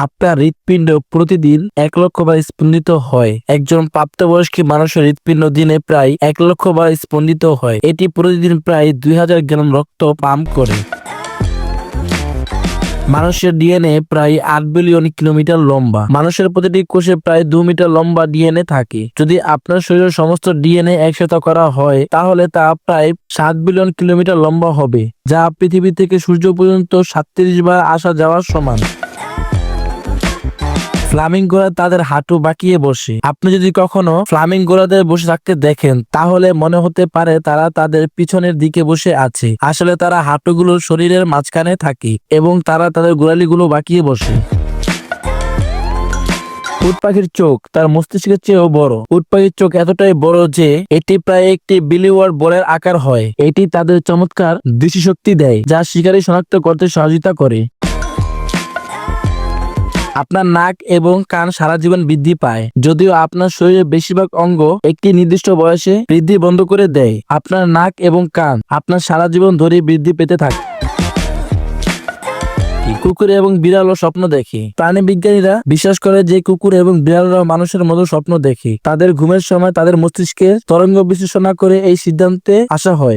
আপনার হৃৎপিণ্ড প্রতিদিন 1 লক্ষ বার স্পন্দিত হয়। একজন প্রাপ্তবয়স্ক মানুষের হৃৎপিণ্ড দিনে প্রায় 1 লক্ষ বার স্পন্দিত হয়। এটি প্রতিদিন প্রায় 2000 গ্রাম রক্ত পাম্প করে। মানুষের ডিএনএ প্রায় 8 বিলিয়ন কিলোমিটার লম্বা। মানুষের প্রতিটি কোষে প্রায় 2 মিটার লম্বা ডিএনএ থাকে। যদি আপনার শরীরের সমস্ত ডিএনএ একসাথে করা হয় তাহলে তা প্রায় 7 বিলিয়ন কিলোমিটার লম্বা হবে, যা পৃথিবী থেকে সূর্য পর্যন্ত 37 বার আসা যাওয়ার সমান। ফ্লামিঙ্গোরা তাদের হাঁটু বাঁকিয়ে বসে। আপনি যদি কখনো ফ্লামিঙ্গোরাদের বসে থাকতে দেখেন তাহলে মনে হতে পারে তারা তাদের পিছনের দিকে বসে আছে। আসলে তারা হাঁটুগুলো শরীরের মাঝখানে থাকে এবং তারা তাদের গোড়ালিগুলো বাঁকিয়ে বসে। উট পাখির চোখ তার মস্তিষ্কের চেয়েও বড়। উট পাখির চোখ এতটাই বড় যে এটি প্রায় একটি বিলিয়ন বলের আকার হয়। এটি তাদের চমৎকার দৃষ্টিশক্তি দেয়, যা শিকারী শনাক্ত করতে সহযোগিতা করে। আপনার নাক এবং কান সারা জীবন বৃদ্ধি পায়, যদিও আপনার শরীরের বেশিরভাগ অঙ্গ একটি নির্দিষ্ট বয়সে বৃদ্ধি বন্ধ করে দেয়। আপনার নাক এবং কান আপনার সারা জীবন ধরে বৃদ্ধি পেতে থাকে। কুকুর এবং বিড়ালও স্বপ্ন দেখে। প্রাণী বিজ্ঞানীরা বিশ্বাস করে যে কুকুর এবং বিড়ালরা মানুষের মতো স্বপ্ন দেখে। তাদের ঘুমের সময় তাদের মস্তিষ্কে তরঙ্গ বিশ্লেষণ করে এই সিদ্ধান্তে আসা হয়।